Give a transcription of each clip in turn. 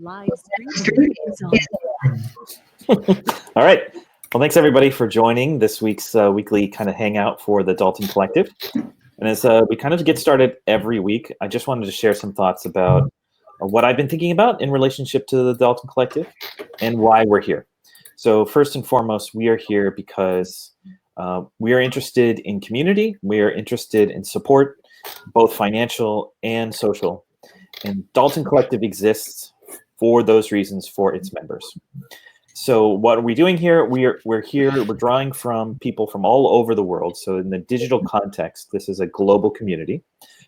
Live stream is on. All right. Well, thanks everybody for joining this week's weekly kind of hangout for the Dalten Collective. And as we kind of get started every week, I just wanted to share some thoughts about what I've been thinking about in relationship to the Dalten Collective and why we're here. So first and foremost, we are here because we are interested in community. We are interested in support, both financial and social. And Dalten Collective exists for those reasons for its members. So what are we doing here? We're drawing from people from all over the world. So in the digital context, this is a global community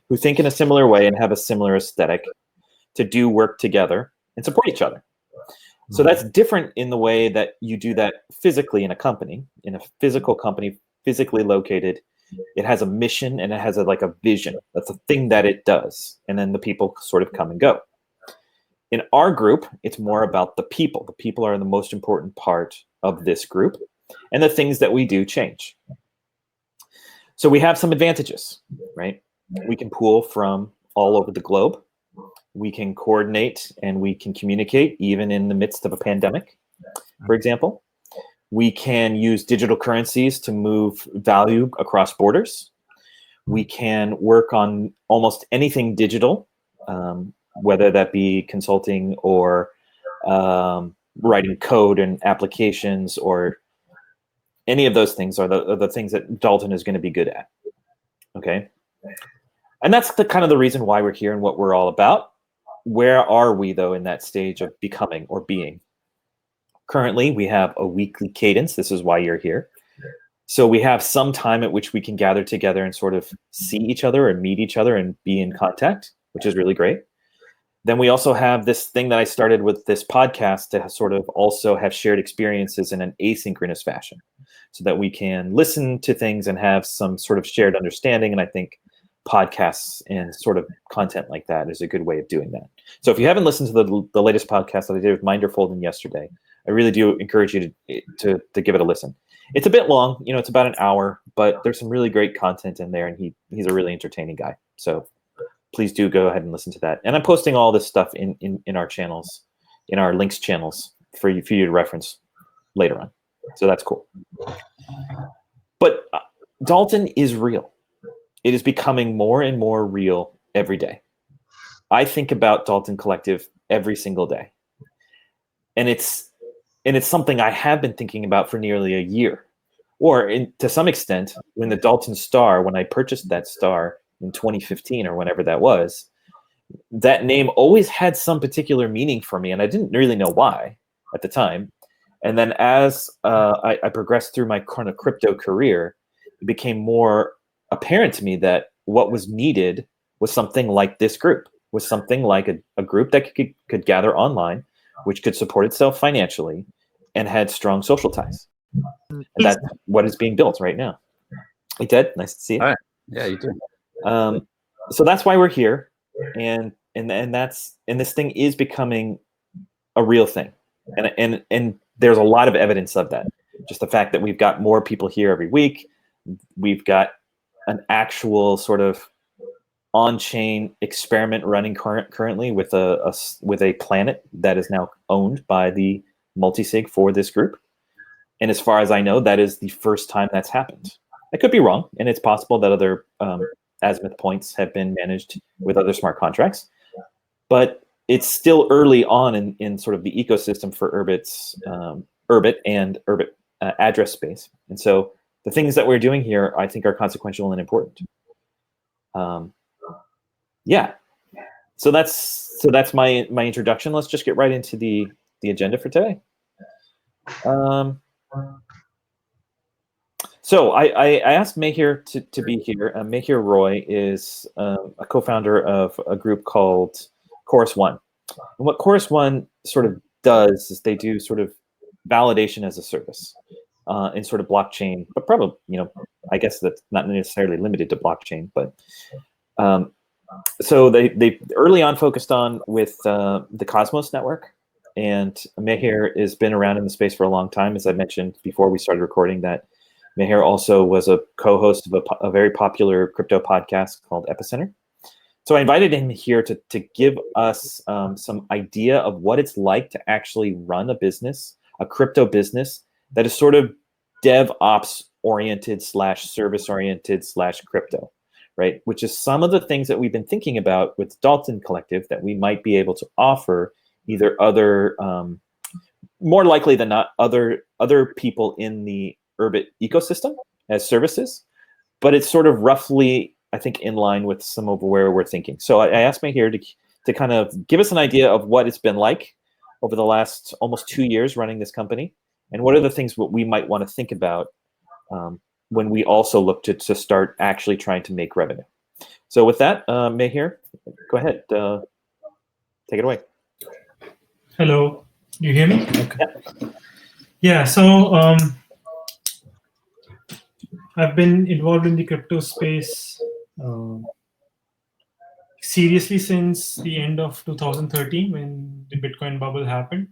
who think in a similar way and have a similar aesthetic to do work together and support each other. So that's different in the way that you do that physically in a company, in a physical company, physically located. It has a mission and it has like a vision. That's a thing that it does. And then the people sort of come and go. In our group, it's more about the people. The people are the most important part of this group, and the things that we do change. So we have some advantages, right? We can pool from all over the globe. We can coordinate and we can communicate even in the midst of a pandemic, for example. We can use digital currencies to move value across borders. We can work on almost anything digital, whether that be consulting or writing code and applications, or any of those things are the things that Dalten is going to be good at. Okay, and that's the kind of the reason why we're here and what we're all about. Where are we though in that stage of becoming or being? Currently, we have a weekly cadence. This is why you're here. So we have some time at which we can gather together and sort of see each other and meet each other and be in contact, which is really great. Then we also have this thing that I started with this podcast to sort of also have shared experiences in an asynchronous fashion so that we can listen to things and have some sort of shared understanding. And I think podcasts and sort of content like that is a good way of doing that. So if you haven't listened to the latest podcast that I did with Minderfolden yesterday, I really do encourage you to give it a listen. It's a bit long, it's about an hour, but there's some really great content in there, and he's a really entertaining guy. So please do go ahead and listen to that. And I'm posting all this stuff in our channels, in our links channels for you to reference later on. So that's cool. But Dalten is real. It is becoming more and more real every day. I think about Dalten Collective every single day. And it's something I have been thinking about for nearly a year. Or to some extent, when the Dalten Star, when I purchased that star in 2015 or whenever that was, that name always had some particular meaning for me, and I didn't really know why at the time. And then as I progressed through my kind of crypto career, it became more apparent to me that what was needed was something like this group, was something like a group that could gather online, which could support itself financially and had strong social ties. And that's what is being built right now. Hey, Ted, nice to see you. All right. Yeah, you too. So that's why we're here, and this thing is becoming a real thing, and there's a lot of evidence of that. Just the fact that we've got more people here every week, we've got an actual sort of on-chain experiment running currently with a planet that is now owned by the Multisig for this group, and as far as I know, that is the first time that's happened. I could be wrong, and it's possible that other azimuth points have been managed with other smart contracts, but it's still early on in sort of the ecosystem for Urbit and Urbit address space. And so the things that we're doing here, I think, are consequential and important. Yeah. So that's my introduction. Let's just get right into the agenda for today. So I asked Mehir to be here. Mehir Roy is a co-founder of a group called Couruse One. And what Couruse One sort of does is they do sort of validation as a service in sort of blockchain, but probably, I guess that's not necessarily limited to blockchain, but so they early on focused on with the Cosmos network. And Mehir has been around in the space for a long time. As I mentioned before we started recording, that Mehir also was a co-host of a very popular crypto podcast called Epicenter. So I invited him here to give us some idea of what it's like to actually run a business, a crypto business that is sort of DevOps oriented / service oriented / crypto, right? Which is some of the things that we've been thinking about with Dalten Collective that we might be able to offer either other, more likely than not, other people in the Urbit ecosystem as services, but it's sort of roughly, I think, in line with some of where we're thinking. So I asked me here to kind of give us an idea of what it's been like over the last almost 2 years running this company, and what are the things what we might want to think about when we also look to start actually trying to make revenue. So with that, Mehir, go ahead, take it away. Hello, do you hear me? Okay. Yeah, so I've been involved in the crypto space seriously since the end of 2013 when the Bitcoin bubble happened.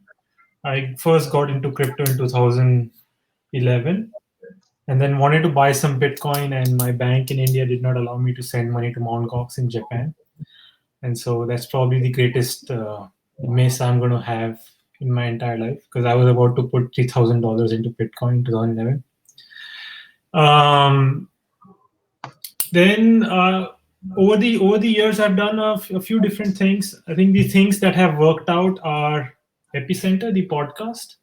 I first got into crypto in 2011 and then wanted to buy some Bitcoin, and my bank in India did not allow me to send money to Mt. Gox in Japan. And so that's probably the greatest miss I'm going to have in my entire life, because I was about to put $3,000 into Bitcoin in 2011. Then over the years, I've done a few different things. I think the things that have worked out are Epicenter, the podcast,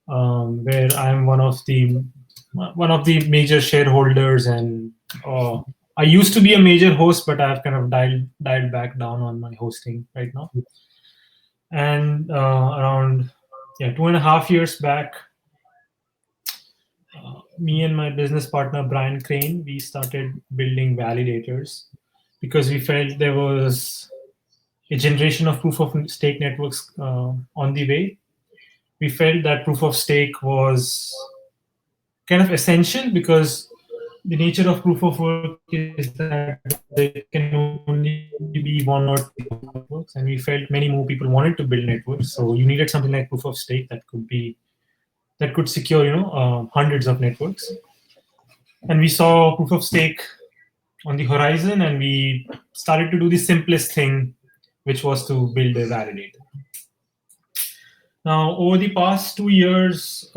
where I'm one of the major shareholders, and I used to be a major host, but I've kind of dialed back down on my hosting right now. And around 2.5 years back, me and my business partner Brian Crane, we started building validators because we felt there was a generation of proof of stake networks on the way. We felt that proof of stake was kind of essential because the nature of proof of work is that there can only be one or two networks, and we felt many more people wanted to build networks. So you needed something like proof of stake that could secure, hundreds of networks. And we saw proof of stake on the horizon, and we started to do the simplest thing, which was to build a validator. Now, over the past 2 years,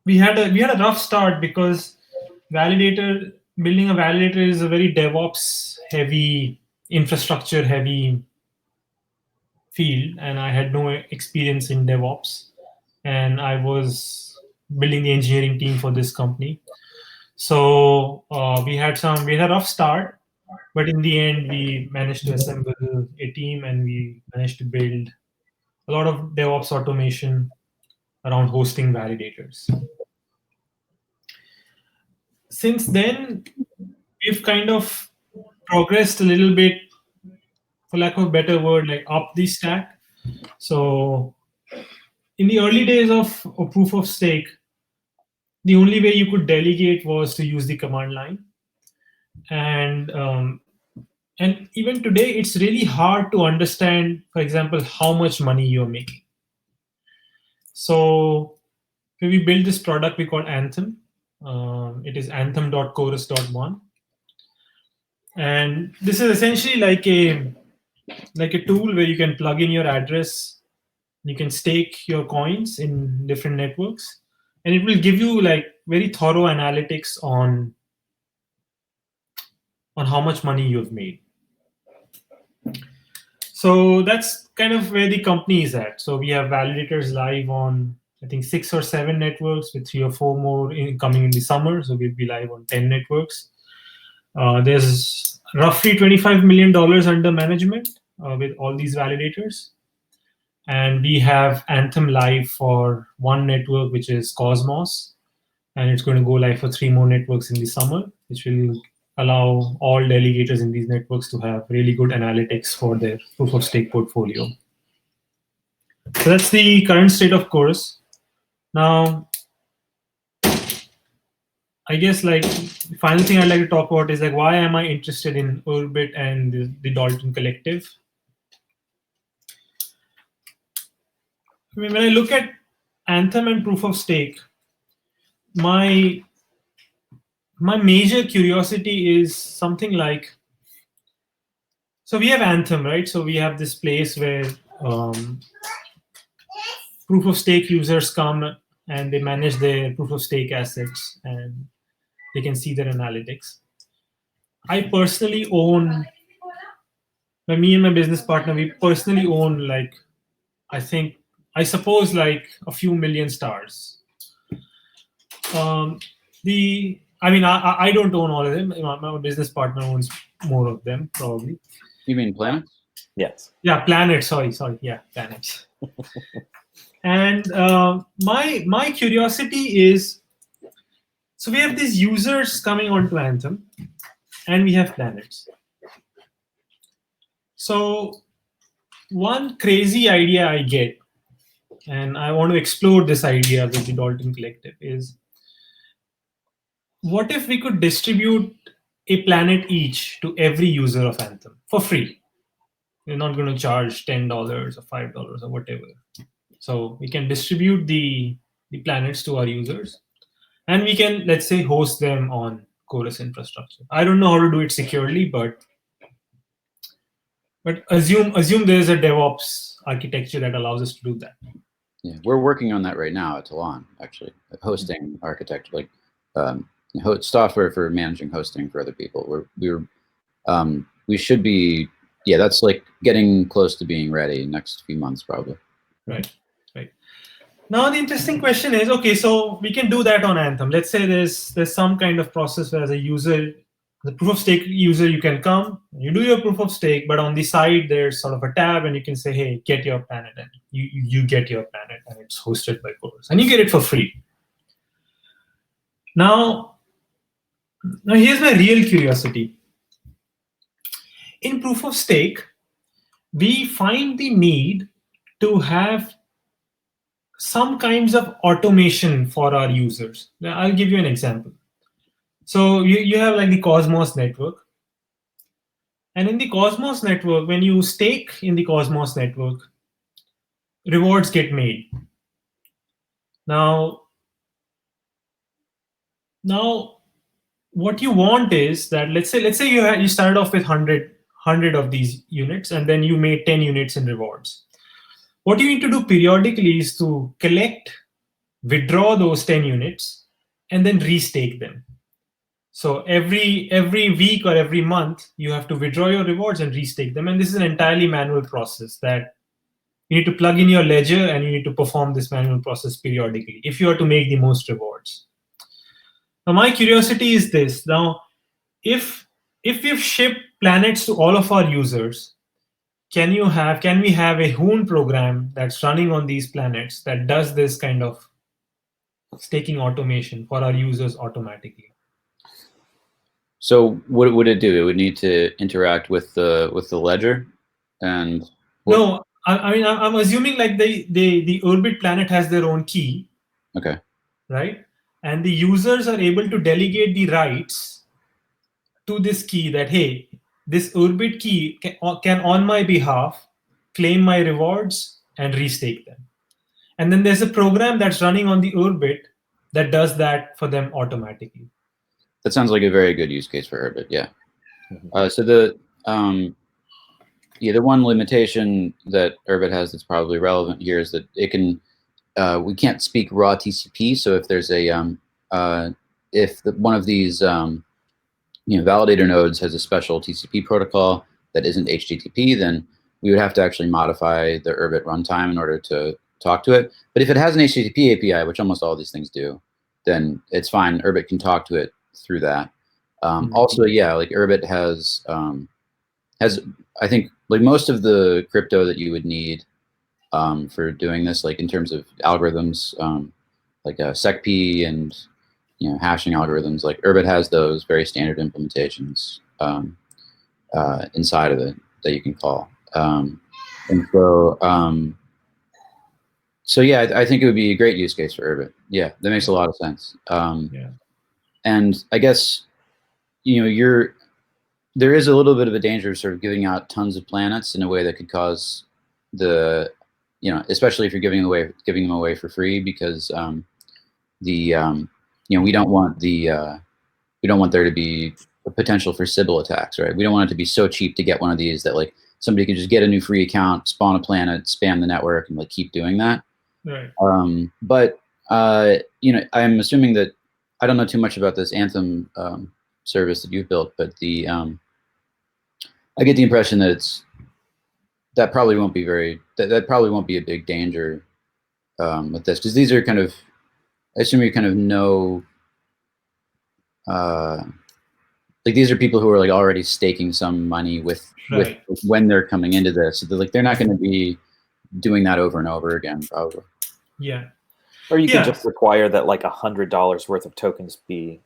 we had a rough start because building a validator is a very DevOps heavy, infrastructure heavy field, and I had no experience in DevOps, and I was building the engineering team for this company. So we had a rough start, but in the end we managed to assemble a team, and we managed to build a lot of DevOps automation around hosting validators. Since then, we've kind of progressed a little bit, for lack of a better word, like up the stack. So in the early days of proof of stake, the only way you could delegate was to use the command line. And even today, it's really hard to understand, for example, how much money you're making. So we built this product we call Anthem. It is anthem.couruse.one. And this is essentially like a tool where you can plug in your address, you can stake your coins in different networks, and it will give you like very thorough analytics on how much money you've made. So that's kind of where the company is at. So we have validators live on, I think, 6 or 7 networks, with 3 or 4 more coming in the summer. So we'll be live on 10 networks. There's roughly $25 million under management with all these validators. And we have Anthem live for 1 network, which is Cosmos. And it's going to go live for 3 more networks in the summer, which will allow all delegators in these networks to have really good analytics for their proof of stake portfolio. So that's the current state of Couruse. Now, I guess like the final thing I'd like to talk about is like, why am I interested in Urbit and the Dalten Collective? I mean, when I look at Anthem and proof of stake, my major curiosity is something like, So we have Anthem, right? So we have this place where proof of stake users come and they manage their proof of stake assets and they can see their analytics. I personally own, me and my business partner, we personally own like, I suppose like a few million stars. I don't own all of them. My business partner owns more of them, probably. You mean planets? Yes. Yeah, planets. Sorry. Yeah, planets. And my curiosity is, so we have these users coming onto Anthem, and we have planets. So one crazy idea I get, and I want to explore this idea with the Dalten Collective, is what if we could distribute a planet each to every user of Anthem for free? We're not going to charge $10 or $5 or whatever. So we can distribute the planets to our users, and we can, let's say, host them on Couruse infrastructure. I don't know how to do it securely, but assume there's a DevOps architecture that allows us to do that. Yeah, we're working on that right now at Talon, actually, hosting architecture, like software for managing hosting for other people. We should be, yeah, that's like getting close to being ready next few months, probably. Right. Now the interesting question is, okay, so we can do that on Anthem. Let's say there's some kind of process where as a user, the proof of stake user, you can come, you do your proof of stake, but on the side there's sort of a tab, and you can say, hey, get your planet, and you get your planet, and it's hosted by Couruse, and you get it for free. Now here's my real curiosity. In proof of stake, we find the need to have some kinds of automation for our users. Now, I'll give you an example. So you have like the Cosmos network. And in the Cosmos network, when you stake in the Cosmos network, rewards get made. Now what you want is that, let's say you started off with 100 of these units, and then you made 10 units in rewards. What you need to do periodically is to collect, withdraw those 10 units, and then restake them. So every week or every month, you have to withdraw your rewards and restake them. And this is an entirely manual process that you need to plug in your ledger, and you need to perform this manual process periodically if you are to make the most rewards. Now, my curiosity is this. Now, if we've shipped planets to all of our users, can we have a Hoon program that's running on these planets that does this kind of staking automation for our users automatically? So what would it do? It would need to interact with the ledger, and no, I'm assuming like the Urbit planet has their own key. Okay. Right, and the users are able to delegate the rights to this key that, hey, this Urbit key can on my behalf claim my rewards and restake them. And then there's a program that's running on the Urbit that does that for them automatically. That sounds like a very good use case for Urbit, yeah. Mm-hmm. So the one limitation that Urbit has that's probably relevant here is that it can, we can't speak raw TCP. So if there's a one of these validator nodes has a special TCP protocol that isn't HTTP, then we would have to actually modify the Urbit runtime in order to talk to it. But if it has an HTTP API, which almost all these things do, then it's fine. Urbit can talk to it through that. Also, yeah, like Urbit has I think like most of the crypto that you would need for doing this, like in terms of algorithms, like SecP and hashing algorithms, like Urbit has those very standard implementations inside of it that you can call. And so yeah, I think it would be a great use case for Urbit. Yeah, that makes a lot of sense. Yeah. And I guess there is a little bit of a danger of sort of giving out tons of planets in a way that could cause especially if you're giving them away for free, because we don't want there to be a potential for Sybil attacks, right? We don't want it to be so cheap to get one of these that like somebody can just get a new free account, spawn a planet, spam the network, and like keep doing that. Right. But you know, I'm assuming that I don't know too much about this Anthem service that you've built, but the I get the impression that that probably won't be that probably won't be a big danger with this, because these are kind of, I assume you kind of know, like these are people who are like already staking some money with when they're coming into this. So they're not going to be doing that over and over again, probably. Yeah. Or you could just require that like $100 worth of tokens be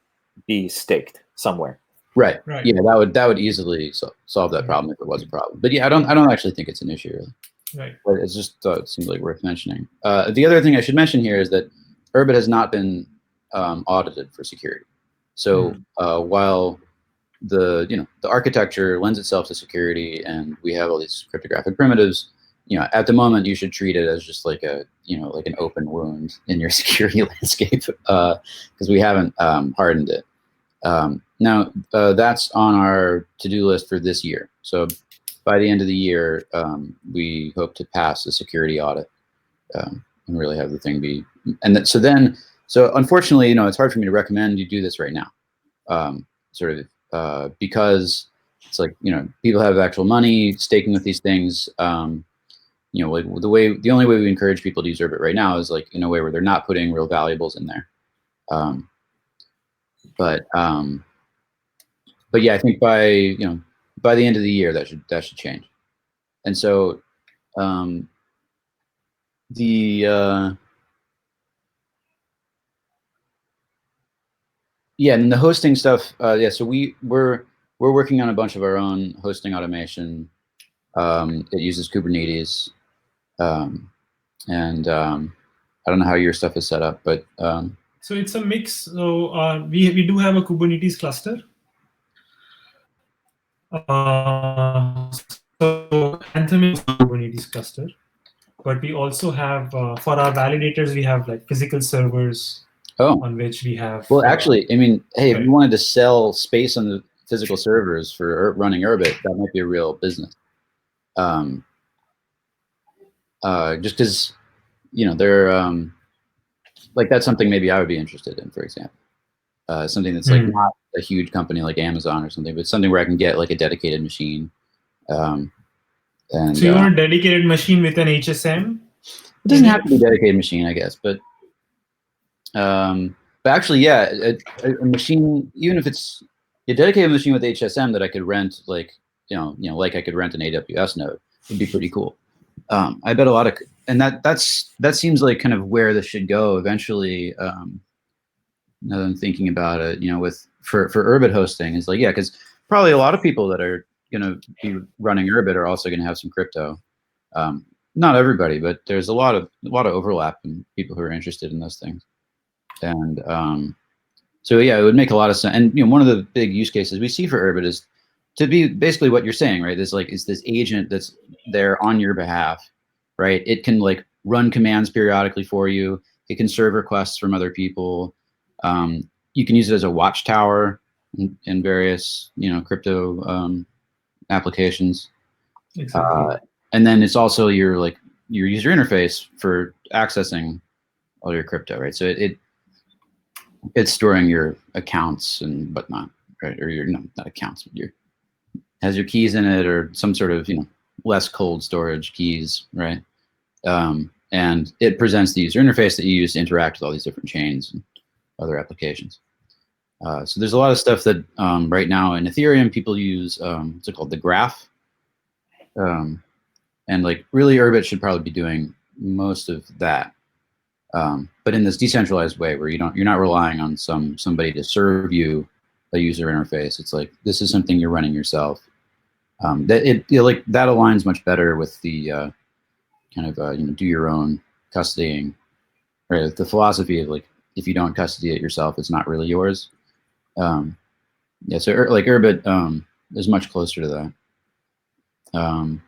staked somewhere. Right. Yeah, that would easily solve that problem if it was a problem. But yeah, I don't actually think it's an issue really. Right. But it's just it seems like worth mentioning. The other thing I should mention here is that Urbit has not been audited for security. So while the architecture lends itself to security, and we have all these cryptographic primitives, you know, at the moment you should treat it as just like a like an open wound in your security landscape, because we haven't hardened it. Now that's on our to-do list for this year. So by the end of the year, we hope to pass a security audit and really have the thing be. And so unfortunately, it's hard for me to recommend you do this right now, because it's like people have actual money staking with these things. Like the only way we encourage people to use Urbit right now is like in a way where they're not putting real valuables in there. But yeah, I think by the end of the year that should change. And so and the hosting stuff, so we're working on a bunch of our own hosting automation. It uses Kubernetes, and I don't know how your stuff is set up, but so it's a mix. So we do have a Kubernetes cluster. So Anthem is a Kubernetes cluster, but we also have for our validators we have like physical servers on which we have. Well, actually, I mean, hey, if you wanted to sell space on the physical servers for running Urbit, that might be a real business. Just because they're like that's something maybe I would be interested in, for example. Something that's like not a huge company like Amazon or something, but something where I can get like a dedicated machine. And so you want a dedicated machine with an HSM? It doesn't have to be a dedicated machine, I guess, but actually, yeah, a machine, even if it's a dedicated machine with HSM that I could rent, like like I could rent an AWS node, would be pretty cool. I bet a lot of, and that seems like kind of where this should go eventually. Now that I'm thinking about it, for Urbit hosting is like, yeah, because probably a lot of people that are going to be running Urbit are also going to have some crypto. Not everybody, but there's a lot of overlap in people who are interested in those things. And so yeah, it would make a lot of sense. And one of the big use cases we see for Urbit is to be basically what you're saying, right? It's this agent that's there on your behalf, right? It can like run commands periodically for you. It can serve requests from other people. You can use it as a watchtower in various crypto applications. Exactly. And then it's also your user interface for accessing all your crypto, right? So it's storing your accounts and whatnot, right? Or not accounts, but has your keys in it or some sort of less cold storage keys, right? And it presents the user interface that you use to interact with all these different chains and other applications. So there's a lot of stuff that right now in Ethereum people use what's it called, the graph, and like really Urbit should probably be doing most of that, but in this decentralized way where you're not relying on somebody to serve you a user interface. It's like this is something you're running yourself. That aligns much better with the kind of do your own custodying, right? The philosophy of like if you don't custody it yourself, it's not really yours. Yeah, so like Urbit is much closer to that.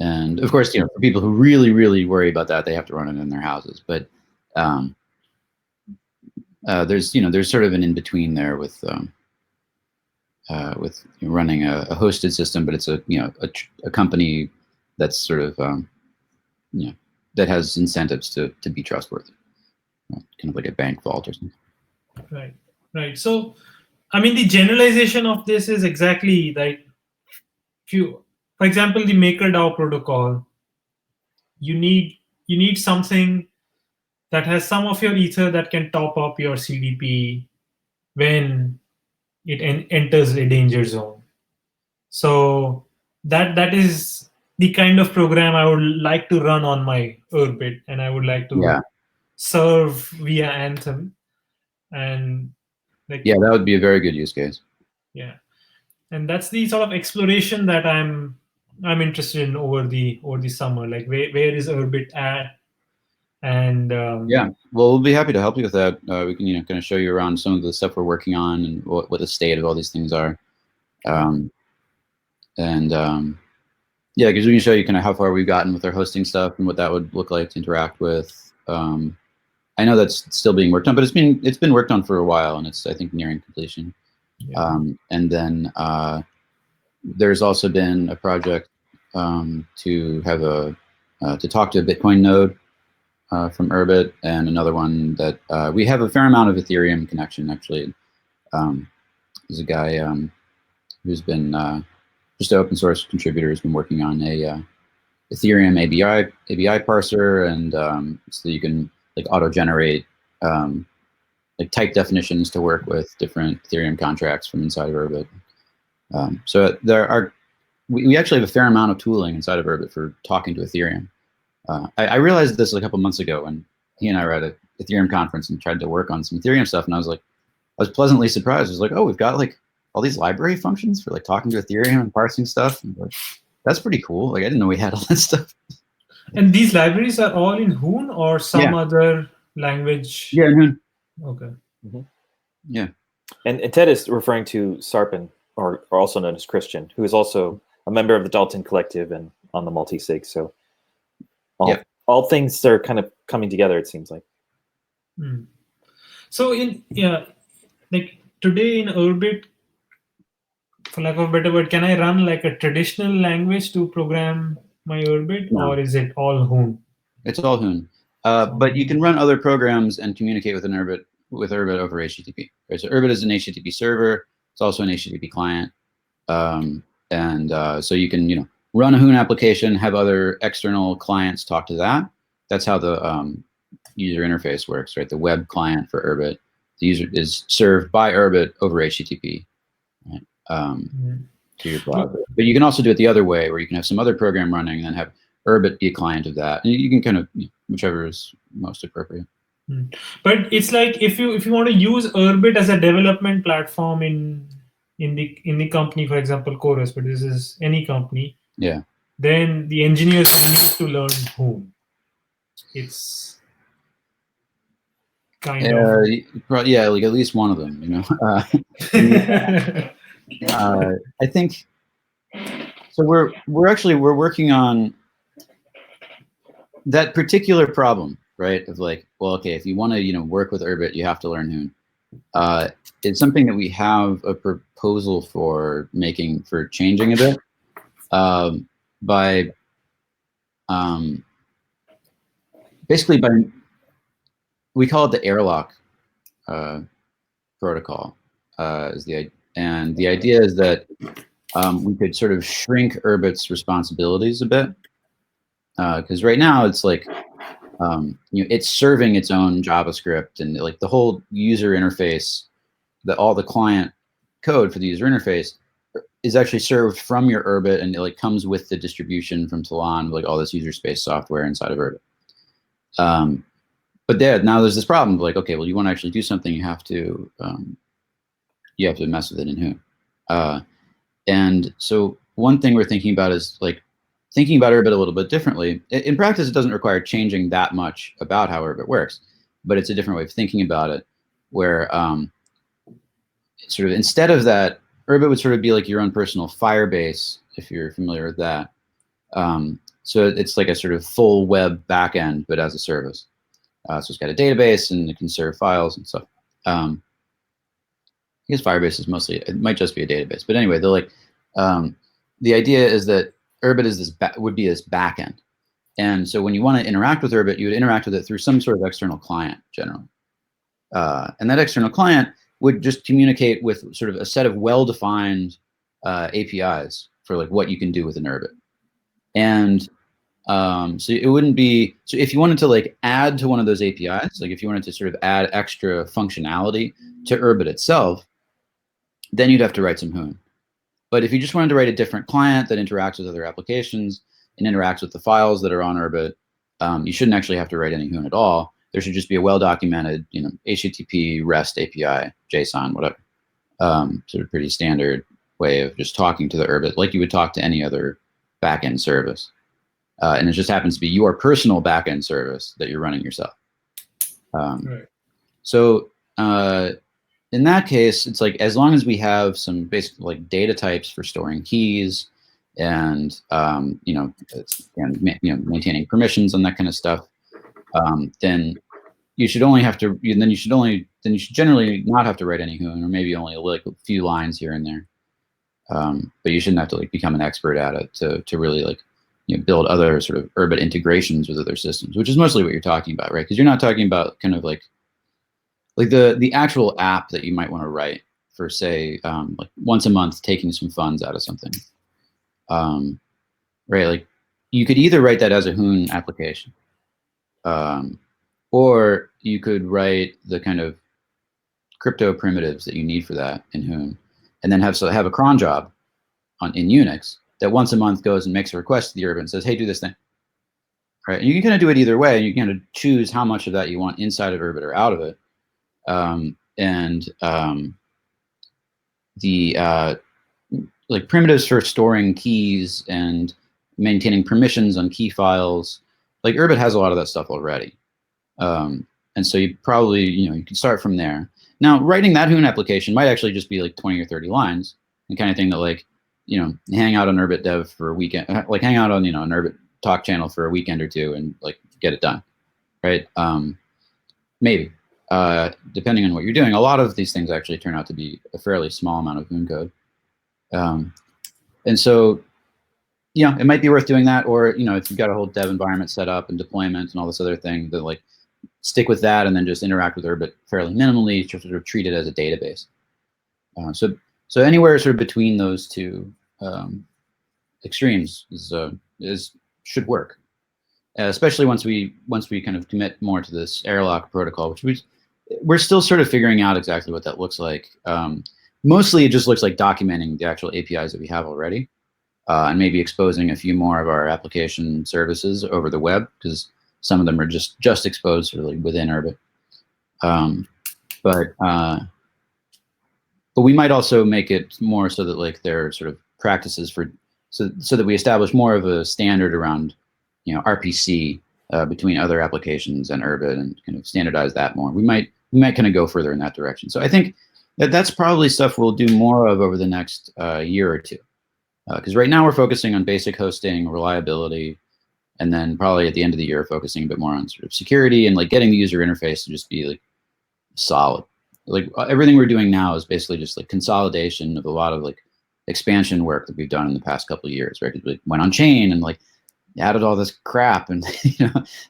And of course, for people who really, really worry about that, they have to run it in their houses. But there's sort of an in between there with with running a hosted system, but it's a company that's sort of that has incentives to be trustworthy, kind of like a bank vault or something. Right. So, I mean, the generalization of this is exactly like, for example, the MakerDAO protocol. You need something that has some of your ether that can top up your CDP when it enters a danger zone. So that is the kind of program I would like to run on my Urbit, and I would like to serve via Anthem. And that would be a very good use case. Yeah, and that's the sort of exploration that I'm interested in over the summer. Like where is Urbit at? And well, we'll be happy to help you with that. We can kind of show you around some of the stuff we're working on and what the state of all these things are. Because we can show you kind of how far we've gotten with our hosting stuff and what that would look like to interact with. I know that's still being worked on, but it's been worked on for a while, and it's, I think, nearing completion. And then there's also been a project to have to talk to a Bitcoin node from Urbit, and another one that we have a fair amount of Ethereum connection, actually. There's a guy who's been just an open source contributor, has been working on a Ethereum ABI parser, and so you can like auto-generate like type definitions to work with different Ethereum contracts from inside of Urbit. So we actually have a fair amount of tooling inside of Urbit for talking to Ethereum. I realized this a couple months ago when he and I were at an Ethereum conference and tried to work on some Ethereum stuff, and I was pleasantly surprised. I was like, oh, we've got like all these library functions for like talking to Ethereum and parsing stuff. And like, that's pretty cool. Like I didn't know we had all that stuff. And these libraries are all in Hoon or some other language? Yeah, in Hoon. Okay. Mm-hmm. Yeah. And Ted is referring to Sarpin, or also known as Christian, who is also a member of the Dalten Collective and on the Multisig. So all things are kind of coming together, it seems like. So like today in Urbit, for lack of a better word, can I run like a traditional language to program my Urbit, or is it all Hoon? It's all Hoon. But you can run other programs and communicate with Urbit over HTTP. Right? So Urbit is an HTTP server. It's also an HTTP client. So you can run a Hoon application, have other external clients talk to that. That's how the user interface works, right? The web client for Urbit, the user is served by Urbit over HTTP. Right? To your browser. But you can also do it the other way, where you can have some other program running and then have Urbit be a client of that. And you can kind of whichever is most appropriate. But it's like if you want to use Urbit as a development platform in the company, for example, Couruse, but this is any company. Yeah. Then the engineers need to learn Hoon. It's kind of like at least one of them, I think so. We're working on that particular problem, right? Of like, well, okay, if you want to work with Urbit, you have to learn Hoon. It's something that we have a proposal for changing a bit by we call it the airlock protocol and the idea is that we could sort of shrink Urbit's responsibilities a bit, because right now it's like it's serving its own JavaScript, and like the whole user interface, all the client code for the user interface is actually served from your Urbit, and it like comes with the distribution from Talon, like all this user space software inside of Urbit. But now there's this problem of like, okay, well, you want to actually do something, you have to mess with it in Hoon. And so one thing we're thinking about is like thinking about Urbit a little bit differently. In practice, it doesn't require changing that much about how Urbit works, but it's a different way of thinking about it, where sort of instead of that, Urbit would sort of be like your own personal Firebase, if you're familiar with that. So it's like a sort of full web backend, but as a service. So it's got a database and it can serve files and stuff. guess Firebase is mostly, it might just be a database, but anyway, they're like, the idea is that Urbit is this would be this backend. And so when you want to interact with Urbit, you would interact with it through some sort of external client generally. And that external client would just communicate with sort of a set of well-defined APIs for like what you can do with an Urbit. And so it wouldn't be, so if you wanted to like add to one of those APIs, like if you wanted to sort of add extra functionality to Urbit itself, then you'd have to write some Hoon. But if you just wanted to write a different client that interacts with other applications and interacts with the files that are on Urbit, you shouldn't actually have to write any Hoon at all. There should just be a well-documented, you know, HTTP, REST API, JSON, whatever. Sort of pretty standard way of just talking to the Urbit like you would talk to any other backend service. And it just happens to be your personal backend service that you're running yourself. Right. So in that case, it's like as long as we have some basic like data types for storing keys and maintaining permissions and that kind of stuff, then you should only have to. Then you should generally not have to write any Hoon, or maybe only like a few lines here and there. But you shouldn't have to like become an expert at it to really like build other sort of Urbit integrations with other systems, which is mostly what you're talking about, right? Because you're not talking about kind of like the actual app that you might want to write for, say, like once a month taking some funds out of something, right? Like you could either write that as a Hoon application, or you could write the kind of crypto primitives that you need for that in Hoon, and then have a cron job in Unix that once a month goes and makes a request to the Urbit and says, hey, do this thing. Right? And you can kind of do it either way, and you can kind of choose how much of that you want inside of Urbit or out of it. Like primitives for storing keys and maintaining permissions on key files, like Urbit has a lot of that stuff already. And so you probably, you can start from there. Now, writing that Hoon application might actually just be like 20 or 30 lines, the kind of thing that like, hang out on Urbit dev for a weekend, like hang out on, an Urbit talk channel for a weekend or two and like get it done, right? Maybe, depending on what you're doing. A lot of these things actually turn out to be a fairly small amount of Hoon code. And so, it might be worth doing that, or, if you've got a whole dev environment set up and deployment and all this other thing, that like stick with that and then just interact with Urbit fairly minimally, just sort of treat it as a database. So anywhere sort of between those two extremes should work, especially once we kind of commit more to this airlock protocol, which we're still sort of figuring out exactly what that looks like. Mostly, it just looks like documenting the actual APIs that we have already, and maybe exposing a few more of our application services over the web, because some of them are just exposed really within Urbit. But we might also make it more so that like there are sort of practices for so that we establish more of a standard around RPC between other applications and Urbit, and kind of standardize that more. We might kind of go further in that direction. So I think that's probably stuff we'll do more of over the next year or two, because right now we're focusing on basic hosting, reliability, and then probably at the end of the year focusing a bit more on sort of security and like getting the user interface to just be like solid. Like everything we're doing now is basically just like consolidation of a lot of like expansion work that we've done in the past couple of years, right? We went on chain and like added all this crap and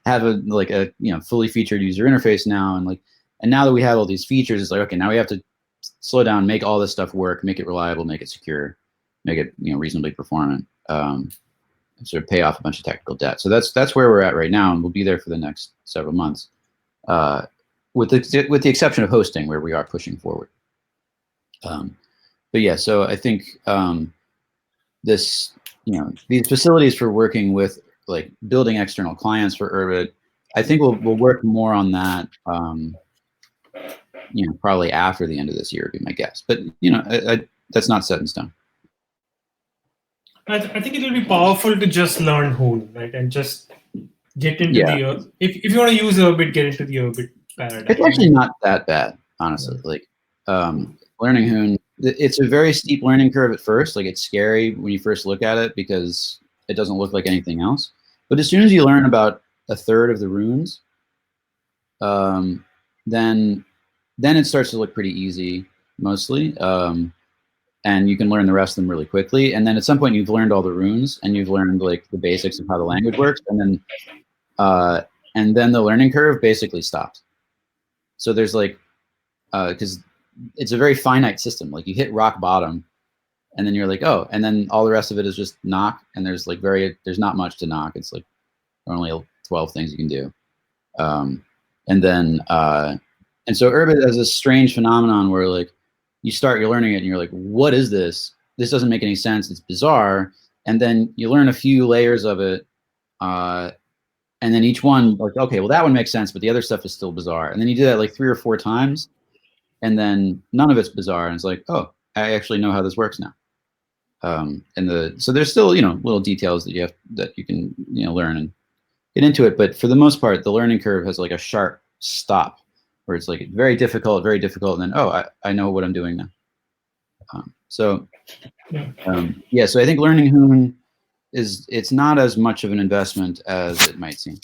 have a fully featured user interface now, and now that we have all these features, it's like, okay, now we have to slow down, make all this stuff work, make it reliable, make it secure, make it reasonably performant, sort of pay off a bunch of technical debt. So that's where we're at right now, and we'll be there for the next several months, with the exception of hosting, where we are pushing forward. But yeah, so I think these facilities for working with like building external clients for Urbit, I think we'll work more on that. Probably after the end of this year would be my guess. But that's not set in stone. I think it will be powerful to just learn Hoon, right, and just get into the if you want to use Urbit, get into the Urbit paradigm. It's actually not that bad, honestly. Like learning Hoon, it's a very steep learning curve at first. Like it's scary when you first look at it because it doesn't look like anything else. But as soon as you learn about a third of the runes, then it starts to look pretty easy. mostly. And you can learn the rest of them really quickly. And then at some point you've learned all the runes and you've learned like the basics of how the language works. And then the learning curve basically stops. So there's like, because it's a very finite system. Like you hit rock bottom and then you're like, oh, and then all the rest of it is just knock. And there's like there's not much to knock. It's like only 12 things you can do. And so Urbit has this strange phenomenon where like you're learning it and you're like, what is this? This doesn't make any sense. It's bizarre. And then you learn a few layers of it. And then each one, like, okay, well, that one makes sense, but the other stuff is still bizarre. And then you do that like 3 or 4 times, and then none of it's bizarre. And it's like, oh, I actually know how this works now. So there's still, little details that you can, learn and get into it. But for the most part, the learning curve has like a sharp stop where it's like very difficult, and then, oh, I know what I'm doing now. So I think learning Hoon it's not as much of an investment as it might seem.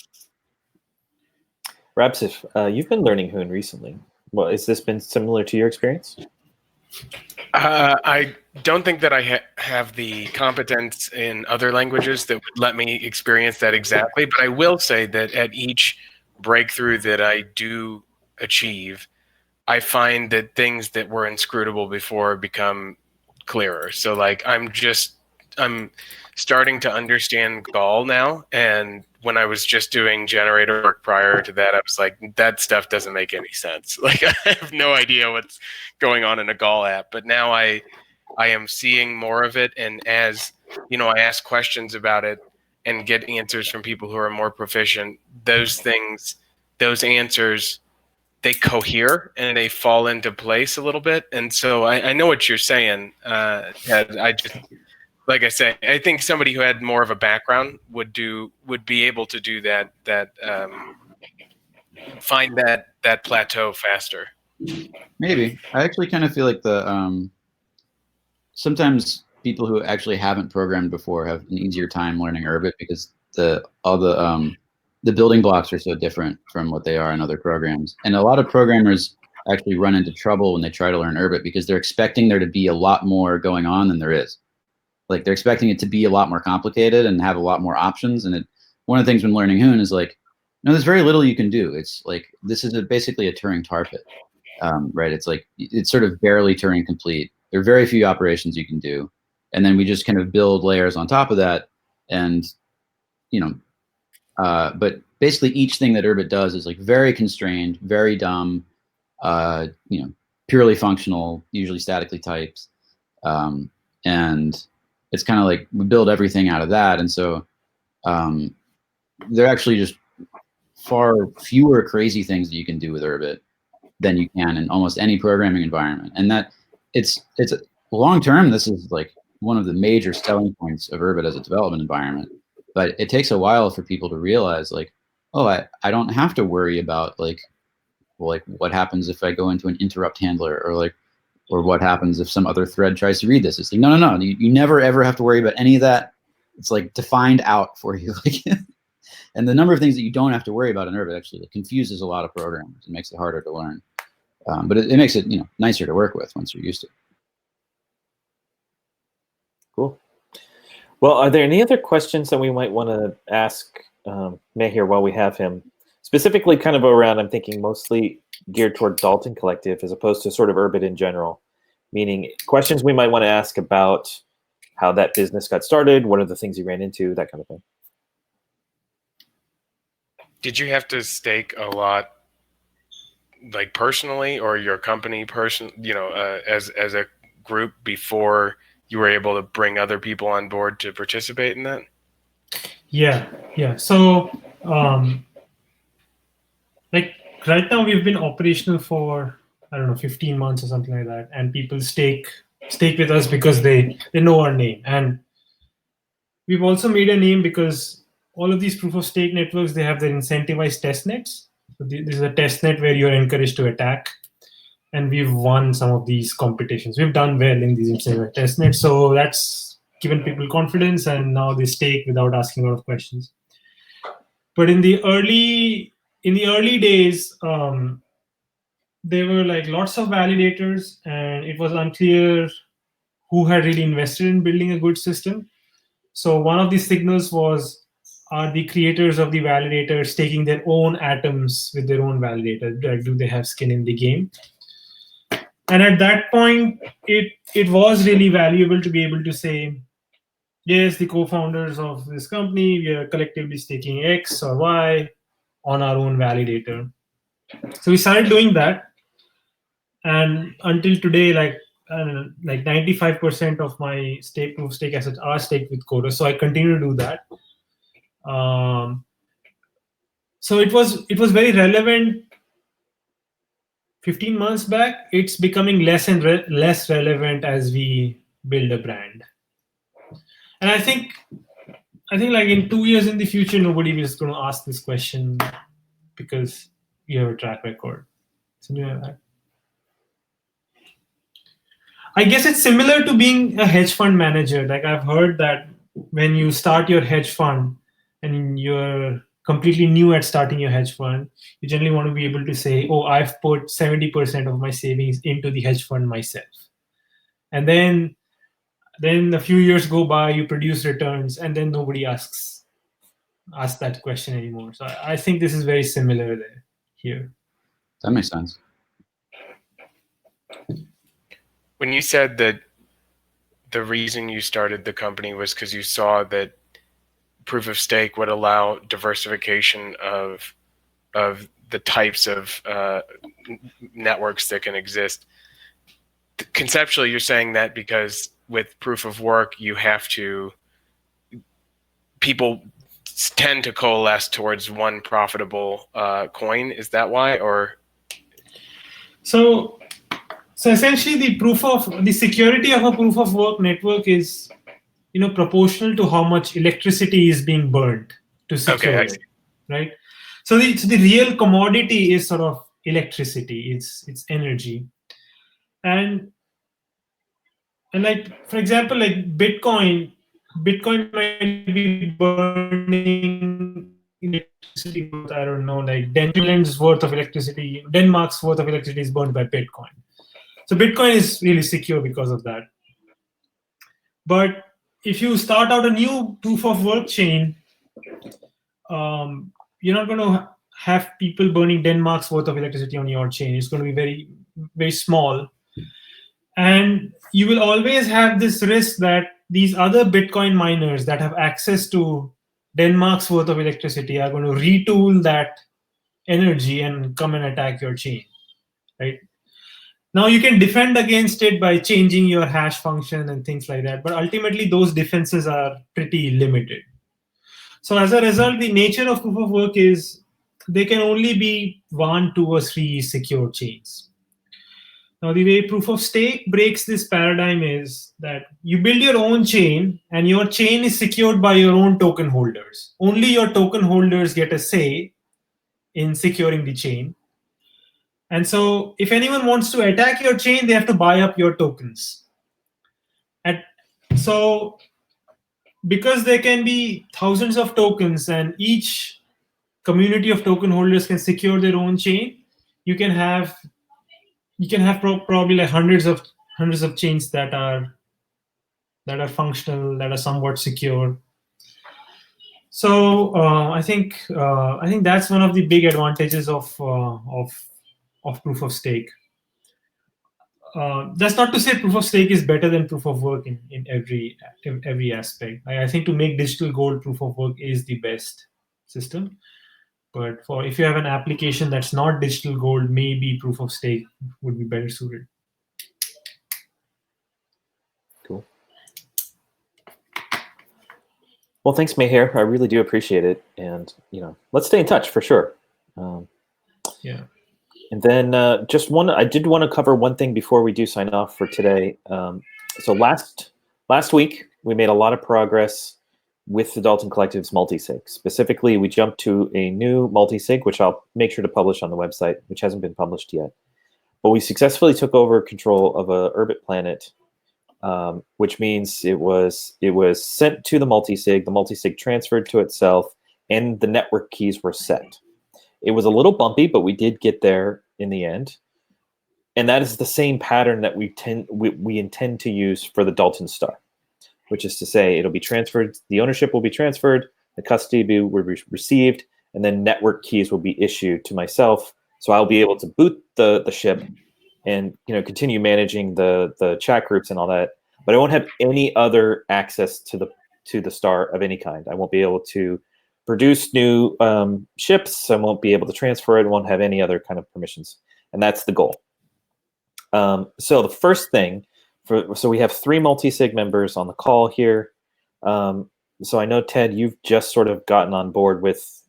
Rapsif, you've been learning Hoon recently. Well, has this been similar to your experience? I don't think that I have the competence in other languages that would let me experience that exactly, but I will say that at each breakthrough that I do achieve, I find that things that were inscrutable before become clearer. So like I'm starting to understand Gaul now, and when I was just doing generator work prior to that, I was like, that stuff doesn't make any sense. Like I have no idea what's going on in a Gaul app, but now I am seeing more of it, and as I ask questions about it and get answers from people who are more proficient, those answers, they cohere and they fall into place a little bit. And so I know what you're saying, Ted. Like I say, I think somebody who had more of a background would be able to do that find that plateau faster. Maybe. I actually kind of feel like sometimes people who actually haven't programmed before have an easier time learning Urbit because all the building blocks are so different from what they are in other programs. And a lot of programmers actually run into trouble when they try to learn Urbit because they're expecting there to be a lot more going on than there is. Like they're expecting it to be a lot more complicated and have a lot more options. And one of the things when learning Hoon is like, no, there's very little you can do. It's like, this is basically a Turing tar pit, right? It's like, it's sort of barely Turing complete. There are very few operations you can do. And then we just kind of build layers on top of that. And, but basically each thing that Urbit does is like very constrained, very dumb, purely functional, usually statically typed. And it's kind of like we build everything out of that. And so there are actually just far fewer crazy things that you can do with Urbit than you can in almost any programming environment. And that it's long term, this is like one of the major selling points of Urbit as a development environment. But it takes a while for people to realize like, oh, I don't have to worry about like what happens if I go into an interrupt handler or what happens if some other thread tries to read this. It's like, no. You never, ever have to worry about any of that. It's like defined out for you. And the number of things that you don't have to worry about in Urbit actually confuses a lot of programmers. It makes it harder to learn. But it makes it nicer to work with once you're used to it. Cool. Well, are there any other questions that we might want to ask Mehir while we have him? Specifically kind of around, I'm thinking mostly geared toward Dalten Collective as opposed to sort of Urbit in general, meaning questions we might want to ask about how that business got started, what are the things you ran into, that kind of thing. Did you have to stake a lot, like personally, or your company as a group before you were able to bring other people on board to participate in that? Yeah. So, right now we've been operational for, 15 months or something like that. And people stake with us because they know our name. And we've also made a name because all of these proof of stake networks, they have their incentivized test nets. So this is a test net where you're encouraged to attack. And we've won some of these competitions. We've done well in these incentivized test nets. So that's given people confidence, and now they stake without asking a lot of questions. But in the early days, there were like lots of validators, and it was unclear who had really invested in building a good system. So one of the signals was, are the creators of the validators taking their own atoms with their own validator? Do they have skin in the game? And at that point, it was really valuable to be able to say, yes, the co-founders of this company, we are collectively staking X or Y on our own validator. So we started doing that. And until today, like 95% of my proof of stake assets are staked with Couruse. So I continue to do that. So it was very relevant 15 months back. It's becoming less and less relevant as we build a brand. And I think like in 2 years in the future, nobody is going to ask this question because you have a track record. Something like that. I guess it's similar to being a hedge fund manager. Like I've heard that when you start your hedge fund and you're completely new at starting your hedge fund, you generally want to be able to say, oh, I've put 70% of my savings into the hedge fund myself. And then a few years go by, you produce returns, and then nobody asks that question anymore. So I think this is very similar here. That makes sense. When you said that the reason you started the company was because you saw that proof of stake would allow diversification of the types of networks that can exist. Conceptually, you're saying that because with proof of work, people tend to coalesce towards one profitable coin. Is that why, or? So essentially, the security of a proof of work network is, proportional to how much electricity is being burned to secure it, right? So the real commodity is sort of electricity. It's energy, and like for example, like Bitcoin might be burning electricity. I don't know, like Denmark's worth of electricity is burned by Bitcoin. So Bitcoin is really secure because of that. But if you start out a new proof of work chain, you're not going to have people burning Denmark's worth of electricity on your chain. It's going to be very, very small. And you will always have this risk that these other Bitcoin miners that have access to Denmark's worth of electricity are going to retool that energy and come and attack your chain, right? Now you can defend against it by changing your hash function and things like that, but ultimately those defenses are pretty limited. So as a result, the nature of proof of work is they can only be 1, 2, or 3 secure chains. Now the way proof of stake breaks this paradigm is that you build your own chain and your chain is secured by your own token holders. Only your token holders get a say in securing the chain. And so if anyone wants to attack your chain, they have to buy up your tokens. And so because there can be thousands of tokens and each community of token holders can secure their own chain, you can have probably like hundreds of chains that are functional, that are somewhat secure. So I think that's one of the big advantages of proof of stake. That's not to say proof of stake is better than proof of work in every aspect. I think to make digital gold, proof of work is the best system. But if you have an application that's not digital gold, maybe proof of stake would be better suited. Cool. Well, thanks, Meher. I really do appreciate it, and let's stay in touch for sure. Yeah. And then I did want to cover one thing before we do sign off for today. So last week, we made a lot of progress with the Dalten Collective's Multisig. Specifically, we jumped to a new Multisig, which I'll make sure to publish on the website, which hasn't been published yet. But we successfully took over control of a Urbit planet, which means it was sent to the Multisig transferred to itself, and the network keys were set. It was a little bumpy, but we did get there in the end. And that is the same pattern that we intend to use for the Dalten Star, which is to say it'll be transferred, the ownership will be transferred, the custody will be received, and then network keys will be issued to myself. So I'll be able to boot the ship and continue managing the chat groups and all that. But I won't have any other access to the star of any kind. I won't be able to produce new ships. I won't be able to transfer it. I won't have any other kind of permissions. And that's the goal. So the first thing, so we have 3 multisig members on the call here. So I know, Ted, you've just sort of gotten on board with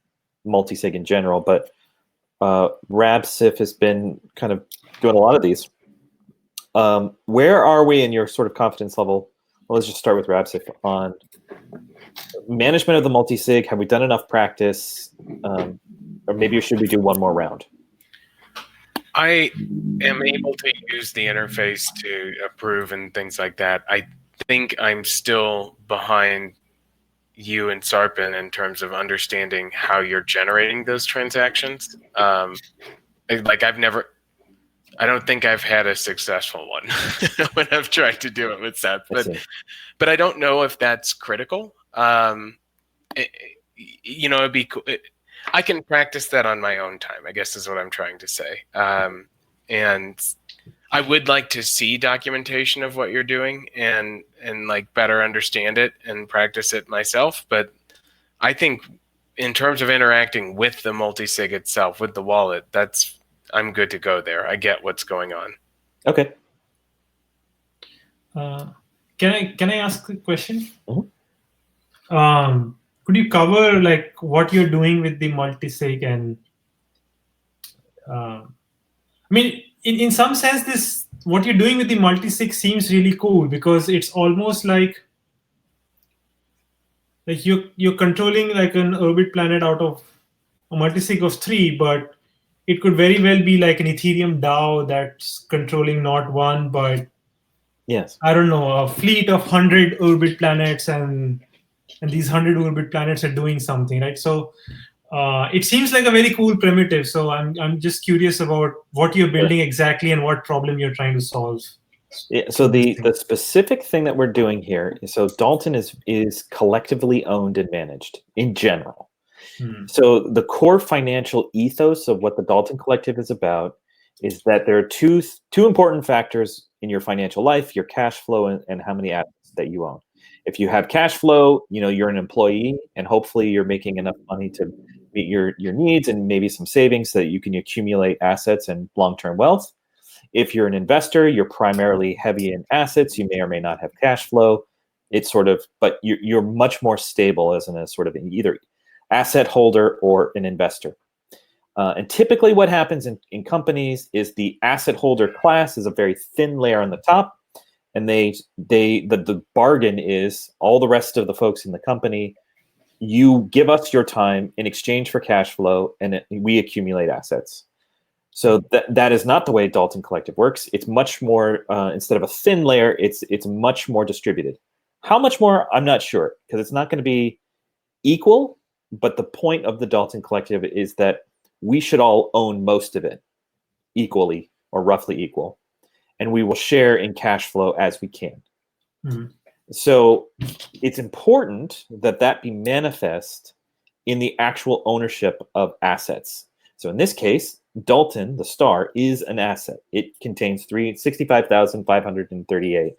multisig in general, but Rabsif has been kind of doing a lot of these. Where are we in your sort of confidence level? Well, let's just start with Rabsif on management of the multisig. Have we done enough practice? Or maybe should we do one more round? I am able to use the interface to approve and things like that. I think I'm still behind you and Sarpin in terms of understanding how you're generating those transactions. I don't think I've had a successful one when I've tried to do it with Seth, but I don't know if that's critical. It'd be cool. I can practice that on my own time, I guess is what I'm trying to say. And I would like to see documentation of what you're doing and like better understand it and practice it myself. But I think in terms of interacting with the multisig itself, with the wallet, I'm good to go there. I get what's going on. Okay. Can I ask a question? Mm-hmm. Could you cover like what you're doing with the multisig and I mean, in some sense, what you're doing with the multisig seems really cool because it's almost like you're controlling like an Urbit planet out of a multisig of 3, but it could very well be like an Ethereum DAO that's controlling not one, but yes, I don't know, a fleet of 100 Urbit planets, and these 100 Urbit planets are doing something, right? So it seems like a very cool primitive. So I'm just curious about what you're building exactly and what problem you're trying to solve. Yeah, so the specific thing that we're doing here is, so Dalten is collectively owned and managed in general. So the core financial ethos of what the Dalten Collective is about is that there are two important factors in your financial life: your cash flow and how many assets that you own. If you have cash flow, you're an employee, and hopefully you're making enough money to meet your needs and maybe some savings so that you can accumulate assets and long-term wealth. If you're an investor, you're primarily heavy in assets. You may or may not have cash flow. It's sort of, but you're much more stable as a sort of either asset holder or an investor. And typically what happens in companies is the asset holder class is a very thin layer on the top, and the bargain is all the rest of the folks in the company, you give us your time in exchange for cash flow, and we accumulate assets. So that is not the way Dalten Collective works. It's much more, instead of a thin layer, it's much more distributed. How much more, I'm not sure, because it's not going to be equal, but the point of the Dalten Collective is that we should all own most of it equally or roughly equal, and we will share in cash flow as we can. Mm-hmm. So it's important that be manifest in the actual ownership of assets. So in this case, Dalten, the star, is an asset. It contains 65,538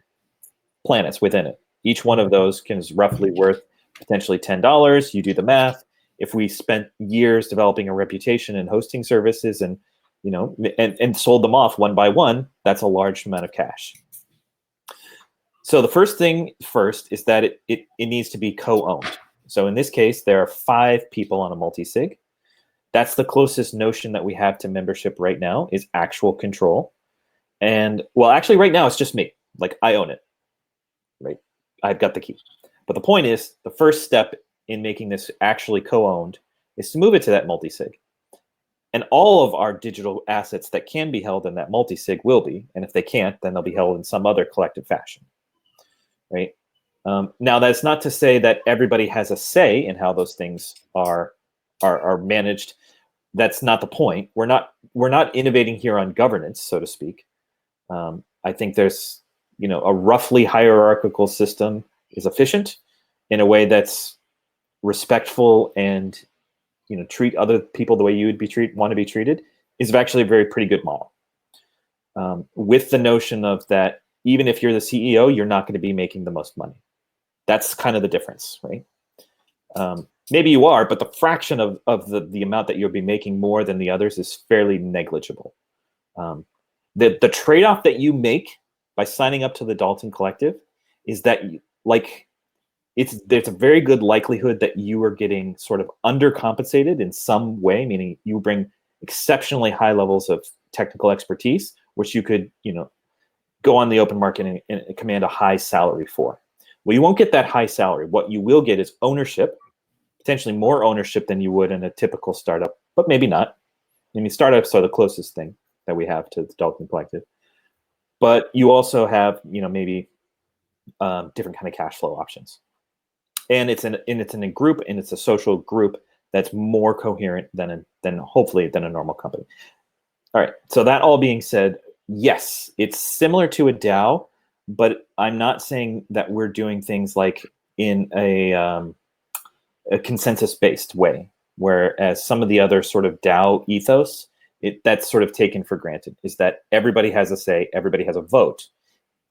planets within it. Each one of those is roughly worth potentially $10. You do the math. If we spent years developing a reputation in hosting services and and sold them off one by one, that's a large amount of cash. So the first thing is that it needs to be co-owned. So in this case, there are 5 people on a multisig. That's the closest notion that we have to membership right now, is actual control. And well, actually right now it's just me. Like, I own it, right? I've got the key. But the point is, the first step in making this actually co-owned is to move it to that multisig. And all of our digital assets that can be held in that multisig will be. And if they can't, then they'll be held in some other collective fashion, right? Now, that's not to say that everybody has a say in how those things are managed. That's not the point. We're not innovating here on governance, so to speak. I think there's, a roughly hierarchical system is efficient in a way that's respectful and, treat other people the way you would want to be treated is actually a very pretty good model. With the notion of that, even if you're the CEO, you're not going to be making the most money. That's kind of the difference, right? Maybe you are, but the fraction of the amount that you'll be making more than the others is fairly negligible. The trade-off that you make by signing up to the Dalten Collective is that there's a very good likelihood that you are getting sort of undercompensated in some way, meaning you bring exceptionally high levels of technical expertise, which you could, go on the open market and command a high salary for. Well, you won't get that high salary. What you will get is ownership, potentially more ownership than you would in a typical startup, but maybe not. I mean, startups are the closest thing that we have to the Dalten Collective. But you also have, maybe different kind of cash flow options. And it's in a group, and it's a social group that's more coherent than hopefully a normal company. All right. So that all being said, yes, it's similar to a DAO, but I'm not saying that we're doing things like in a consensus-based way, whereas some of the other sort of DAO ethos, that's sort of taken for granted, is that everybody has a say, everybody has a vote.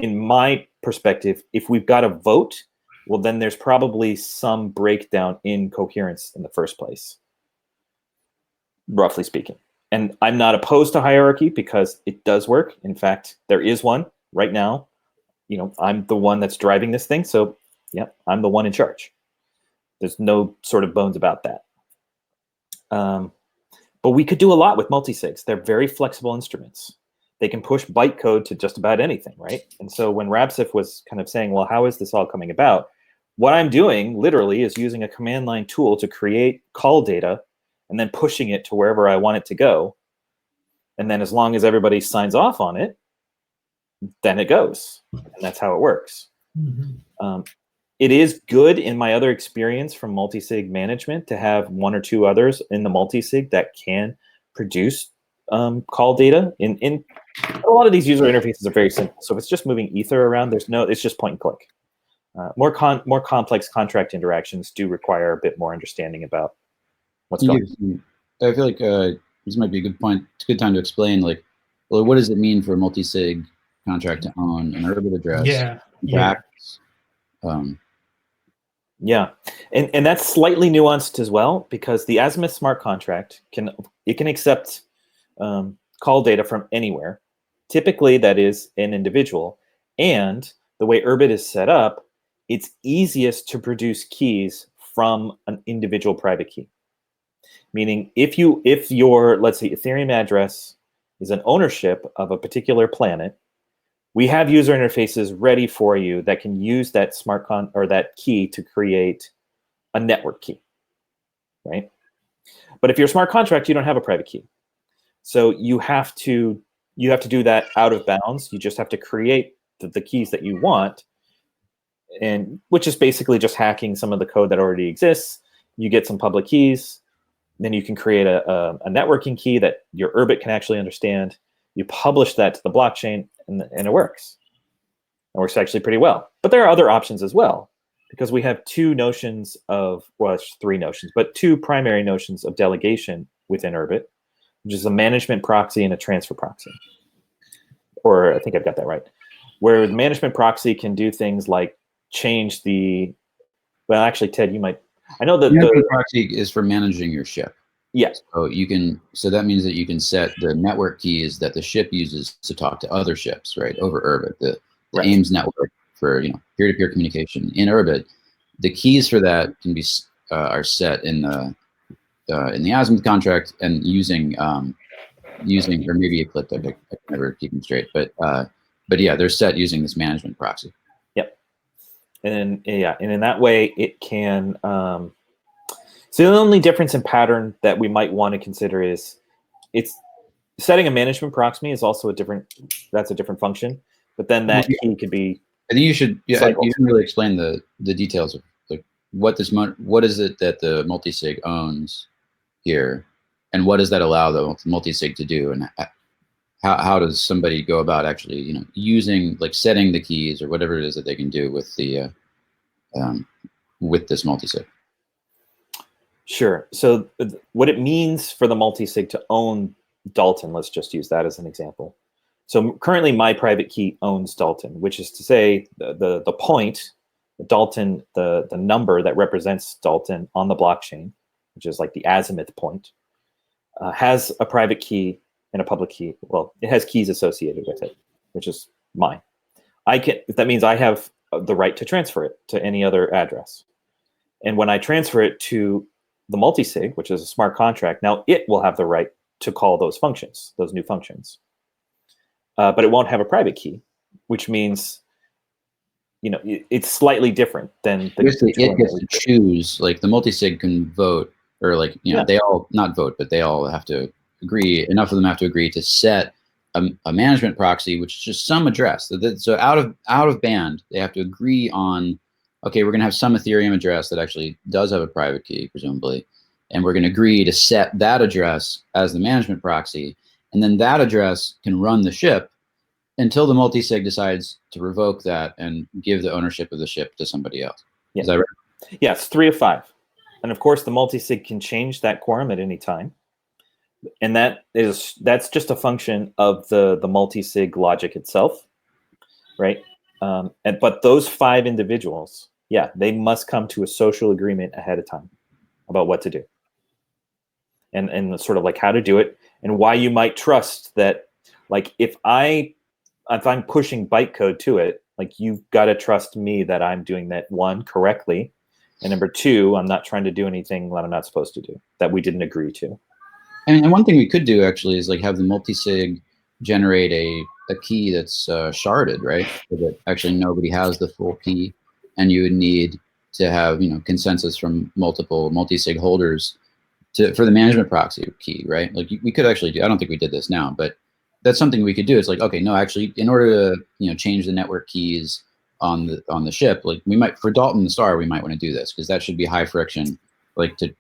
In my perspective, if we've got a vote, well, then there's probably some breakdown in coherence in the first place, roughly speaking. And I'm not opposed to hierarchy because it does work. In fact, there is one right now. I'm the one that's driving this thing. So, yeah, I'm the one in charge. There's no sort of bones about that. But we could do a lot with multisigs. They're very flexible instruments. They can push bytecode to just about anything, right? And so when Rabsif was kind of saying, well, how is this all coming about? What I'm doing literally is using a command line tool to create call data and then pushing it to wherever I want it to go. And then as long as everybody signs off on it, then it goes. And that's how it works. Mm-hmm. It is good in my other experience from multisig management to have one or two others in the multisig that can produce call data. In a lot of these user interfaces are very simple. So if it's just moving ether around, it's just point and click. More complex contract interactions do require a bit more understanding about what's going on. I feel like this might be a good point. It's a good time to explain, well, what does it mean for a multi-sig contract to own an Urbit address? Yeah, and that's slightly nuanced as well, because the Azimuth smart contract can accept call data from anywhere. Typically, that is an individual, and the way Urbit is set up, it's easiest to produce keys from an individual private key. Meaning, if your, let's say, Ethereum address is an ownership of a particular planet, we have user interfaces ready for you that can use that that key to create a network key, right? But if you're a smart contract, you don't have a private key, so you have to do that out of bounds. You just have to create the keys that you want, and which is basically just hacking some of the code that already exists. You get some public keys, then you can create a networking key that your Urbit can actually understand. You publish that to the blockchain, and it works. It works actually pretty well. But there are other options as well, because we have two primary notions of delegation within Urbit, which is a management proxy and a transfer proxy. Or I think I've got that right. Where the management proxy can do things like change well, actually, Ted, you might. I know that the proxy is for managing your ship. Yes. So that means that you can set the network keys that the ship uses to talk to other ships, right, over Urbit. The AIMS network for peer-to-peer communication in Urbit. The keys for that can be are set in the Azimuth contract and using or maybe Ecliptic. I can never keep them straight, but yeah, they're set using this management proxy. Yep. And in that way, it can. So the only difference in pattern that we might want to consider is it's setting a management proxy is also a different function, but then that key could be. I think you should. Yeah, you can really explain the details of what is it that the multisig owns here, and what does that allow the multisig to do, and how does somebody go about actually, using, like, setting the keys or whatever it is that they can do with the with this multisig? Sure. So what it means for the multisig to own Dalten, let's just use that as an example. So currently my private key owns Dalten, which is to say the point, Dalten, the number that represents Dalten on the blockchain, which is like the azimuth point, has a private key and a public key. Well, it has keys associated with it, which is mine. That means I have the right to transfer it to any other address. And when I transfer it to the multisig, which is a smart contract, now it will have the right to call those functions, those new functions. But it won't have a private key, which means, it's slightly different than the it gets to choose. Like, the multisig can vote, or like, they all not vote, but they all have to agree. Enough of them have to agree to set a management proxy, which is just some address. So out of band, they have to agree on, okay, we're going to have some Ethereum address that actually does have a private key, presumably, and we're going to agree to set that address as the management proxy, and then that address can run the ship until the multisig decides to revoke that and give the ownership of the ship to somebody else. Yeah. Is that right? Yeah, it's 3 of 5. And of course, the multisig can change that quorum at any time. And that's just a function of the multisig logic itself, right? But those 5 individuals, they must come to a social agreement ahead of time about what to do, and sort of like how to do it, and why you might trust that. Like, if I'm pushing bytecode to it, like, you've got to trust me that I'm doing that, 1, correctly, and number 2, I'm not trying to do anything that I'm not supposed to do, that we didn't agree to. And one thing we could do actually is, like, have the multisig generate a key that's sharded, right? So that actually nobody has the full key, and you would need to have consensus from multiple multisig holders for the management proxy key, right? Like, we could actually do. I don't think we did this now, but that's something we could do. It's like, okay, no, actually, in order to change the network keys on the ship, like, we might, for Dalten the Star, we might want to do this, because that should be high friction, like, to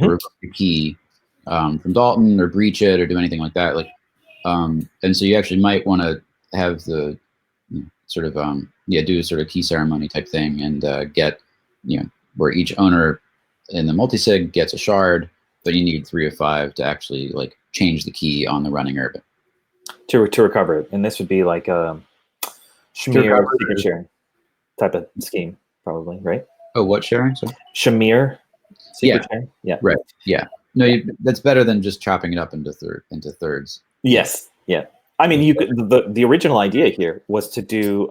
revoke the key from Dalten, or breach it, or do anything like that. Like, and so you actually might want to have the sort of do a sort of key ceremony type thing, and get where each owner in the multisig gets a shard, but you need 3 of 5 to actually, like, change the key on the running Urbit to recover it. And this would be like a Shamir secret sharing type of scheme, probably, right? Oh, what sharing? Sorry? Shamir secret sharing? Yeah. Right. Yeah. No, that's better than just chopping it up into thirds. Yes. Yeah. I mean, you could, the original idea here was to do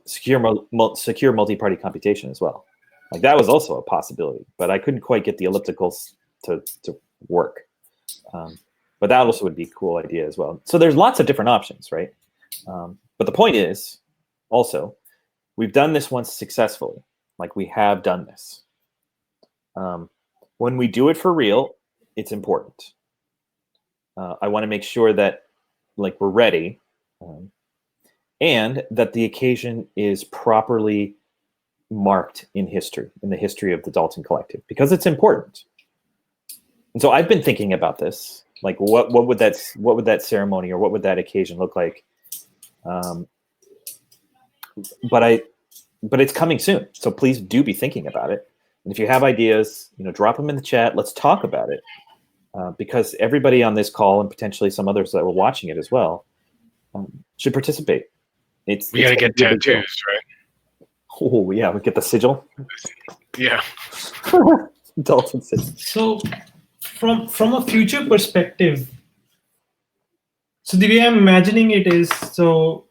secure multi-party computation as well. Like, that was also a possibility, but I couldn't quite get the ellipticals to work. But that also would be a cool idea as well. So there's lots of different options, right? But the point is, also, we've done this once successfully. Like, we have done this. When we do it for real, it's important. I want to make sure that, like, we're ready, and that the occasion is properly marked in history, in the history of the Dalten Collective, because it's important. And so I've been thinking about this, like, what would that ceremony, or what would that occasion look like? But it's coming soon, so please do be thinking about it. And if you have ideas, drop them in the chat. Let's talk about it, because everybody on this call, and potentially some others that were watching it as well, should participate. We gotta get tattoos, right? Oh yeah, we get the sigil. Yeah. Dalten sigil. So from a future perspective, so the way I'm imagining it is, so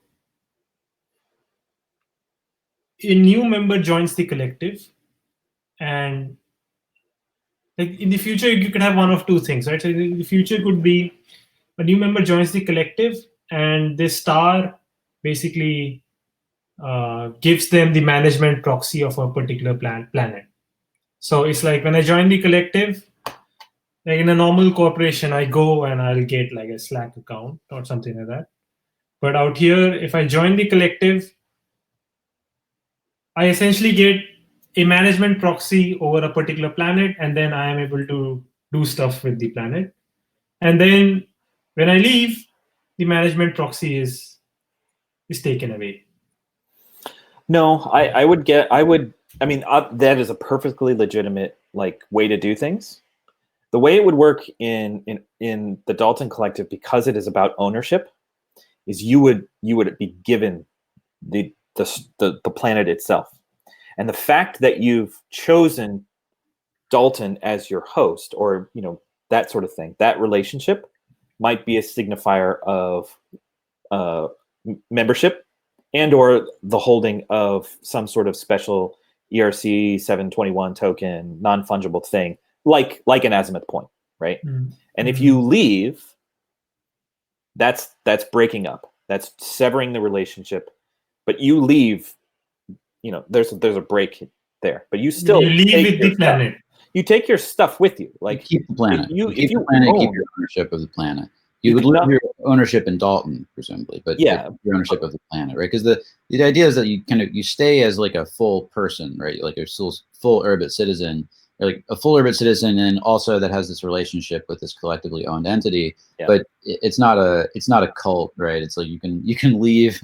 a new member joins the collective, and, like, in the future you could have one of 2 things, right? So the future could be a new member joins the collective, and this star basically gives them the management proxy of a particular planet. So it's like, when I join the collective, like in a normal corporation, I go and I'll get like a Slack account or something like that. But out here, if I join the collective, I essentially get a management proxy over a particular planet, and then I am able to do stuff with the planet. And then when I leave, the management proxy is taken away. No, I mean, that is a perfectly legitimate way to do things. The way it would work in the Dalten Collective, because it is about ownership, is you would be given the planet itself, and the fact that you've chosen Dalten as your host, or that sort of thing, that relationship might be a signifier of membership and or the holding of some sort of special ERC 721 token, non-fungible thing, like an azimuth point, right? And if you leave, that's breaking up. That's severing the relationship. But you leave, there's a break there. But you still leave with the planet. You take your stuff with you. You keep the planet. You keep the planet, keep your ownership of the planet. You would lose your ownership in Dalten, presumably, but your ownership of the planet, right? Because the idea is that you stay as a full person, right? Like a full Urbit citizen, or like a full Urbit citizen, and also that has this relationship with this collectively owned entity. Yeah. But it's not a cult, right? It's like you can leave.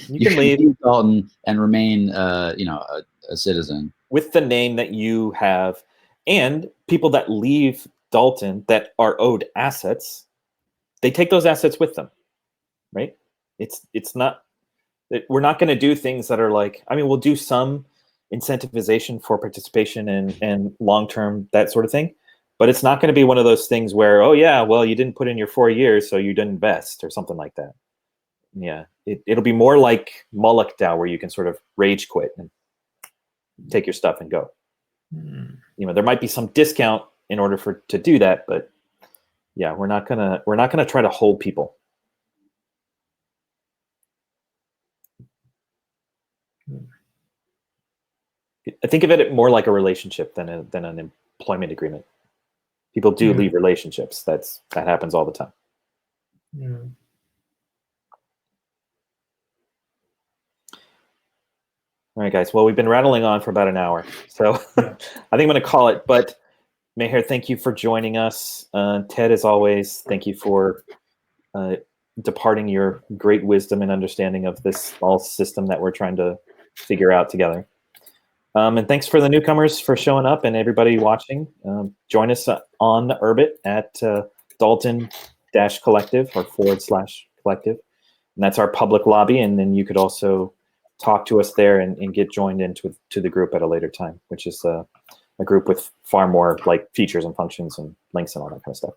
You can leave Dalten and remain, a citizen with the name that you have, and people that leave Dalten that are owed assets. They take those assets with them, right? It's not, we're not going to do things that are we'll do some incentivization for participation and long-term, that sort of thing, but it's not going to be one of those things where, oh yeah, well, you didn't put in your 4 years, so you didn't invest or something like that. Yeah, it'll be more like Moloch DAO, where you can sort of rage quit and take your stuff and go. There might be some discount in order to do that, but yeah, we're not gonna try to hold people. I think of it more like a relationship than an employment agreement. People do leave relationships. That happens all the time. Yeah. All right, guys. Well, we've been rattling on for about an hour, so I think I'm going to call it. But Meher, thank you for joining us. Ted, as always, thank you for departing your great wisdom and understanding of this all system that we're trying to figure out together. And thanks for the newcomers for showing up, and everybody watching. Join us on Urbit at Dalten-Collective or /collective. And that's our public lobby. And then you could also talk to us there and get joined into the group at a later time, which is a group with far more features and functions and links and all that kind of stuff.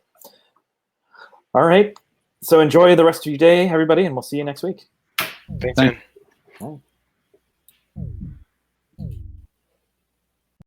All right. So enjoy the rest of your day, everybody, and we'll see you next week. Thanks, man. All right.